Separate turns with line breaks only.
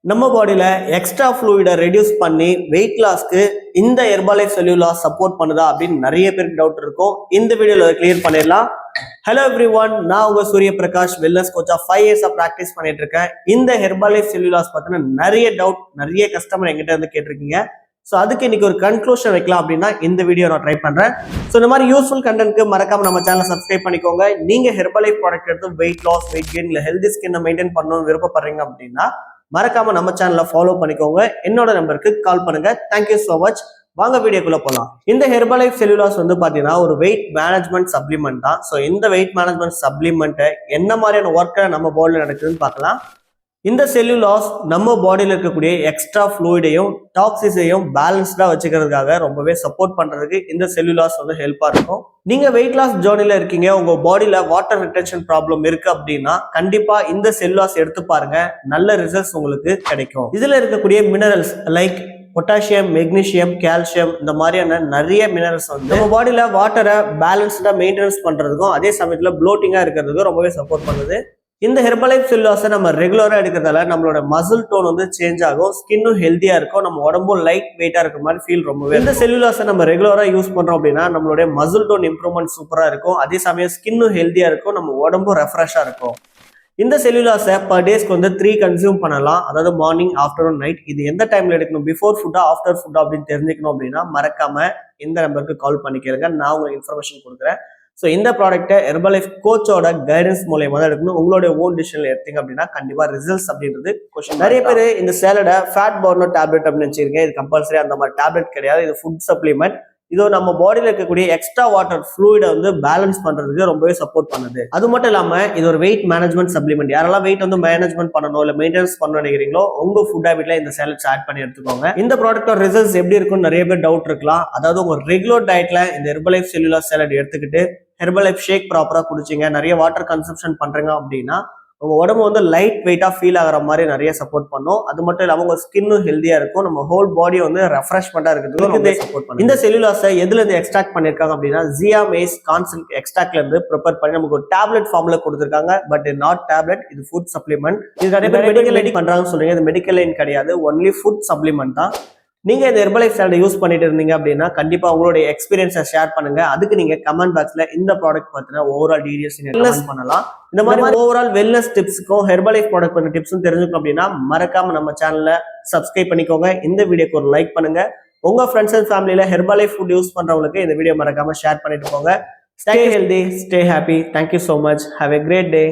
நம்ம பாடியில extra ஃப்ளூயிடை reduce பண்ணி வெயிட் லாஸ்க்கு இந்த ஹெர்பலைஃப் செல்லுலாஸ் சப்போர்ட் பண்ணுதா அப்படின்னு நிறைய பேருக்கு டவுட் இருக்கும். இந்த வீடியோல கிளியர் பண்ணிடலாம். ஹலோ எவ்ரி ஒன், நான் உங்க சூரிய பிரகாஷ், வெல்னஸ் கோச்சா 5 இயர்ஸா ப்ராக்டிஸ் பண்ணிட்டு இருக்கேன். இந்த ஹெர்பலைஃப் செல்லுலாஸ் பத்தின நிறைய டவுட் நிறைய கஸ்டமர் எங்கிட்ட வந்து கேட்டிருக்கீங்க. ஸோ அதுக்கு இன்னைக்கு ஒரு கன்க்ளூஷன் வைக்கலாம் அப்படின்னா இந்த வீடியோ நான் ட்ரை பண்றேன். ஸோ இந்த மாதிரி யூஸ்ஃபுல் கண்டென்ட்க்கு மறக்காம நம்ம சேனலை சப்ஸ்கிரைப் பண்ணிக்கோங்க. நீங்க ஹெர்பலைஃப் ப்ராடக்ட் எடுத்து வெயிட் லாஸ், வெயிட் கெயின் இல்லை ஹெல்தி ஸ்கின்னை மெயின்டைன் பண்ணணும்னு விருப்பப்படுறீங்க அப்படின்னா மறக்காம நம்ம சேனலை ஃபாலோ பண்ணிக்கோங்க. என்னோட நம்பருக்கு கால் பண்ணுங்க. Thank you so much. வாங்க வீடியோக்குள்ள போகலாம். இந்த ஹெர்பலைஃப் செல்லுலாஸ் வந்து பாத்தீங்கன்னா ஒரு வெயிட் மேனேஜ்மெண்ட் சப்ளிமெண்ட் தான். ஸோ இந்த வெயிட் மேனேஜ்மெண்ட் சப்ளிமெண்ட்டை என்ன மாதிரியான ஒர்க்கை நம்ம பாடியில் நடக்குதுன்னு பார்க்கலாம். இந்த செல்லுலாஸ் நம்ம பாடியில் இருக்கக்கூடிய எக்ஸ்ட்ரா ஃப்ளூயிடையும் டாக்ஸிஸையும் பேலன்ஸ்டா வச்சுக்கிறதுக்காக ரொம்பவே சப்போர்ட் பண்றதுக்கு இந்த செல்லுலாஸ் வந்து ஹெல்ப்பா இருக்கும். நீங்க வெயிட் லாஸ் ஜேர்னில இருக்கீங்க, உங்க பாடியில வாட்டர் ரிட்டென்ஷன் ப்ராப்ளம் இருக்கு அப்படின்னா கண்டிப்பா இந்த செல்லுலாஸ் எடுத்து பாருங்க, நல்ல ரிசல்ட்ஸ் உங்களுக்கு கிடைக்கும். இதுல இருக்கக்கூடிய minerals like potassium, magnesium, calcium இந்த மாதிரியான நிறைய மினரல்ஸ் வந்து நம்ம பாடியில வாட்டரை பேலன்ஸ்டா மெயின்டெனன்ஸ் பண்றதுக்கும் அதே சமயத்துல ப்ளோட்டிங்கா இருக்கிறதுக்கும் ரொம்பவே சப்போர்ட் பண்ணுது. இந்த ஹெர்பலைஃப் செல்லுலாஸை நம்ம ரெகுலரா எடுக்கிறதால நம்மளோட மசில் டோன் வந்து சேஞ்ச் ஆகும், ஸ்கின்னும் ஹெல்த்தியா இருக்கும், நம்ம உடம்பும் லைட் வெயிட்டா இருக்கிற மாதிரி ஃபீல் ரொம்பவே. இந்த செல்லுலாஸை நம்ம ரெகுலரா யூஸ் பண்றோம் அப்படின்னா நம்மளுடைய மசில் டோன் இம்ப்ரூவ்மெண்ட் சூப்பரா இருக்கும், அதே சமயம் ஸ்கின்னும் ஹெல்த்தியா இருக்கும், நம்ம உடம்பும் ரெஃப்ரெஷ்ஷா இருக்கும். இந்த செல்லுலாஸை பர் டேஸ்க்கு வந்து 3 கன்சியூம் பண்ணலாம், அதாவது மார்னிங், ஆஃப்டர்நூன், நைட். இது எந்த டைம்ல எடுக்கணும், பிஃபோர் ஃபுட்டா ஆஃப்டர் ஃபுட்டா அப்படின்னு தெரிஞ்சுக்கணும் அப்படின்னா மறக்காம இந்த நம்பருக்கு கால் பண்ணி கேளுங்க, நான் உங்களுக்கு இன்ஃபர்மேஷன் கொடுக்குறேன். ஸோ இந்த ப்ராடக்ட்டை ஹெர்பலைஃப் கோச்சோட கைடன்ஸ் மூலயமா தான் எடுக்கணும். உங்களுடைய ஓன் டிசிஷன்ல எடுத்தீங்க அப்படின்னா கண்டிப்பா ரிசல்ட்ஸ் அப்படின்றது கொஸ்டின். நிறைய பேர் இந்த சேலடை ஃபேட் பர்னர் டேப்லெட் அப்படின்னு வச்சிருக்கேன். இது கம்பல்சரி அந்த மாதிரி டேப்லெட் கிடையாது, இது ஃபுட் சப்ளிமெண்ட். இது நம்ம பாடியில் இருக்கக்கூடிய எக்ஸ்ட்ரா வாட்டர் ஃப்ளூயிடை வந்து பேலன்ஸ் பண்றதுக்கு ரொம்பவே சப்போர்ட் பண்ணுது. அது மட்டும் இல்லாம இது ஒரு வெயிட் மேனேஜ்மெண்ட் சப்ளிமெண்ட். யாரெல்லாம் வெயிட் வந்து மேனேஜ்மெண்ட் பண்ணணும் இல்ல மெயின்டெனன்ஸ் பண்ணணும் நினைக்கிறீங்களோ உங்க ஃபுட் ஹேபிட்ல இந்த சேலட்ஸ் ஆட் பண்ணி எடுத்துக்கோங்க. இந்த ப்ராடக்டோட ரிசல்ட்ஸ் எப்படி இருக்கும்னு நிறைய பேர் டவுட் இருக்கலாம். அதாவது உங்க ரெகுலர் டயட்ல இந்த ஹெர்பலைஃப் செல்லுலாஸ் சேலட் எடுத்துக்கிட்டு ஹெர்பலைஃப் ஷேக் ப்ராப்பரா குடிச்சிங்க, நிறைய வாட்டர் கன்சம்ஷன் பண்றீங்க அப்படின்னா உங்க உடம்பு வந்து லைட் வெயிட்டா ஃபீல் ஆகிற மாதிரி நிறைய சப்போர்ட் பண்ணும். அது மட்டும் இல்லாம உங்க ஸ்கின்னும் ஹெல்தியா இருக்கும், நம்ம ஹோல் பாடி வந்து ரெஃப்ரெஷ்மெண்டா இருக்கிறதுக்கு சப்போர்ட் பண்ணும். இந்த செல்லுலாஸை எதுல இருந்து எக்ஸ்ட்ராக்ட் பண்ணிருக்காங்க அப்படின்னா ஜியா மேஸ் கான்சென்ட் எக்ஸ்ட்ராக்ட்ல இருந்து ப்ரிப்பேர் பண்ணி நமக்கு ஒரு டேப்லெட் ஃபார்ம்ல கொடுத்துருக்காங்க. பட் நாட் டேப்லெட், இது ஃபுட் சப்ளிமெண்ட். இது நிறைய பேர் மெடிக்கல் லைன் பண்றாங்கன்னு சொல்றீங்க, இது மெடிக்கல் லைன் கிடையாது, ஒன்லி ஃபுட் சப்ளிமெண்ட் தான். நீங்க இந்த ஹெர்பலைஃப் சேலட் யூஸ் பண்ணிட்டு இருந்தீங்க அப்படின்னா கண்டிப்பா உங்களுடைய எக்ஸ்பீரியன்ஸை ஷேர் பண்ணுங்க. அதுக்கு நீங்க கமெண்ட் பாக்ஸ்ல இந்த ப்ராடக்ட் பத்தின ஓவரால் டீடைல்ஸ் நீங்க பண்ணலாம். இந்த மாதிரி ஓவரால் வெல்னஸ் டிப்ஸ்க்கும் ஹெர்பலைஃப் ப்ராடக்ட் பத்தின டிப்ஸும் தெரிஞ்சுக்கணும் அப்படின்னா மறக்காம நம்ம சேனலை சப்ஸ்கிரைப் பண்ணிக்கோங்க. இந்த வீடியோக்கு ஒரு லைக் பண்ணுங்க. உங்க ஃப்ரெண்ட்ஸ் அண்ட் ஃபேமிலியில ஹெர்பலைஃப் ஃபுட் யூஸ் பண்றவங்களுக்கு இந்த வீடியோ மறக்காம ஷேர் பண்ணிட்டு போங்க. Stay healthy, stay happy. Thank you so much. Have a great day.